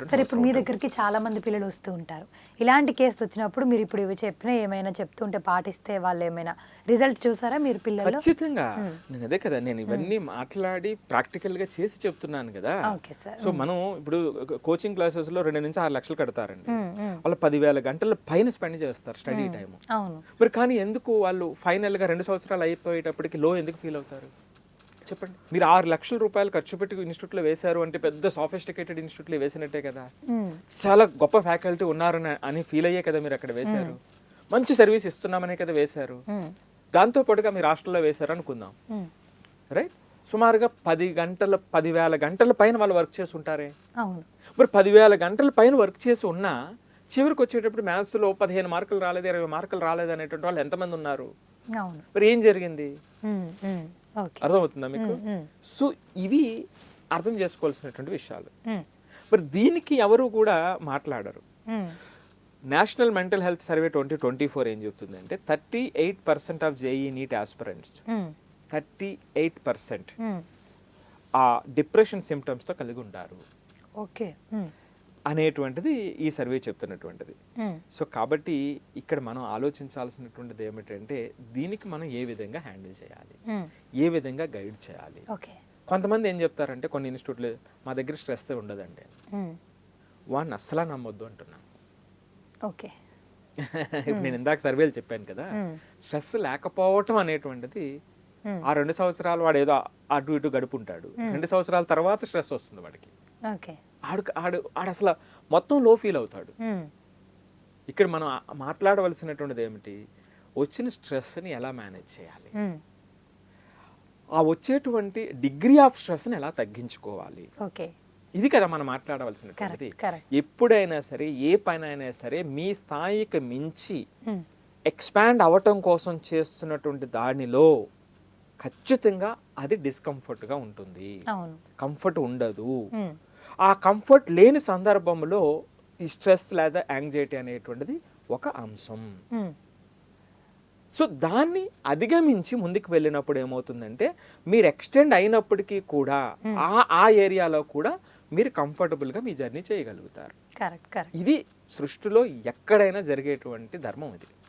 సరే ఇప్పుడు మీ దగ్గరికి చాలా మంది పిల్లలు వస్తూ ఉంటారు. ఇలాంటి కేసు వచ్చినప్పుడు మీరు ఇప్పుడు ఇవి చెప్పిన ఏమైనా చెప్తుంటే పాటిస్తే వాళ్ళు ఏమైనా రిజల్ట్ చూసారా మీరు పిల్లల్లో? ఖచ్చితంగా. నేను అదే కదా, నేను ఇవన్నీ మాట్లాడి ప్రాక్టికల్‌గా చేసి చెప్తున్నాను కదా! Okay sir. సో, మనం ఇప్పుడు కోచింగ్ క్లాసెస్‌లో 2-6 లక్షలు కడతారండి. వాళ్ళు 10,000 గంటల పైన స్పెండ్ చేస్తారు స్టడీ టైమ్. అవును. మరి కానీ ఎందుకు వాళ్ళు ఫైనల్‌గా 2 సంవత్సరాలు అయిపోయేటప్పటికి లో ఎందుకు ఫీల్ అవుతారు? చెప్పండి. మీరు 6 లక్షల రూపాయలు ఖర్చు పెట్టి ఇన్‌స్టిట్యూట్‌లో వేశారు అంటే పెద్ద సోఫిస్టికేటెడ్ ఇన్‌స్టిట్యూట్‌లో వేసినట్టే కదా! చాలా గొప్ప ఫ్యాకల్టీ ఉన్నారని అని ఫీల్ అయ్యే కదా మీరు అక్కడ వేశారు. మంచి సర్వీస్ ఇస్తున్నామనే కదా వేశారు. దాంతో పాటుగా మీరు హాస్టల్లో వేశారు అనుకుందాం. రైట్? సుమారుగా 10,000 గంటల పైన వాళ్ళు వర్క్ చేసి ఉంటారే. అవును. మరి 10,000 గంటల పైన వర్క్ చేసి ఉన్నా చివరికి వచ్చేటప్పుడు మ్యాథ్స్‌లో 15 మార్కులు రాలేదు, 20 మార్కులు రాలేదు అనేటువంటి వాళ్ళు ఎంతమంది ఉన్నారు? అవును. మరి ఏం జరిగింది? ఓకే. అర్థమవుతుందా మీకు? సో ఇవి అర్థం చేసుకోవాల్సినటువంటి విషయాలు. మరి దీనికి ఎవరు కూడా మాట్లాడరు. నేషనల్ మెంటల్ హెల్త్ సర్వే 2024 ఏం చెప్తుందంటే 38% ఆఫ్ జేఈ నీట్ ఆస్పిరెంట్స్ 38% ఆ డిప్రెషన్ సిమ్టమ్స్తో కలిగి ఉంటారు ఓకే. అనేటువంటిది ఈ సర్వే చెప్తున్నటువంటిది. సో కాబట్టి ఇక్కడ మనం ఆలోచించాల్సినటువంటిది ఏమిటంటే దీనికి మనం ఏ విధంగా హ్యాండిల్ చేయాలి, ఏ విధంగా గైడ్ చేయాలి. ఓకే. కొంతమంది ఏం చెప్తారంటే కొన్ని ఇన్స్టిట్యూట్లు మా దగ్గర స్ట్రెస్ ఉండదండి, వాడిని అస్సలా నమ్మొద్దు అంటున్నాను. ఓకే. ఇప్పుడు నేను ఇందాక సర్వేలు చెప్పాను కదా, స్ట్రెస్ లేకపోవటం అనేటువంటిది ఆ 2 సంవత్సరాలు వాడు ఏదో అటు ఇటు గడుపుంటాడు. 2 సంవత్సరాల తర్వాత స్ట్రెస్ వస్తుంది వాడికి. ఓకే. ఆడు అసలు మొత్తం లో ఫీల్ అవుతాడు. ఇక్కడ మనం మాట్లాడవలసినటువంటిది ఏమిటి, వచ్చిన స్ట్రెస్ని ఎలా మేనేజ్ చేయాలి, ఆ వచ్చేటువంటి డిగ్రీ ఆఫ్ స్ట్రెస్ని ఎలా తగ్గించుకోవాలి, ఓకే. ఇది కదా మనం మాట్లాడవలసినటువంటిది. ఎప్పుడైనా సరే ఏ పని అయినా సరే మీ స్థాయికి మించి ఎక్స్పాండ్ అవ్వటం కోసం చేస్తున్నటువంటి దానిలో ఖచ్చితంగా అది డిస్కంఫర్ట్గా ఉంటుంది, కంఫర్ట్ ఉండదు. ఆ కంఫర్ట్ లేని సందర్భంలో ఈ స్ట్రెస్ లేదా యాంగ్జైటీ అనేటువంటిది ఒక అంశం. సో దాన్ని అధిగమించి ముందుకు వెళ్ళినప్పుడు ఏమవుతుందంటే మీరు ఎక్స్టెండ్ అయినప్పటికీ కూడా ఆ ఏరియాలో కూడా మీరు కంఫర్టబుల్గా మీ జర్నీ చేయగలుగుతారు. ఇది సృష్టిలో ఎక్కడైనా జరిగేటువంటి ధర్మం ఇది.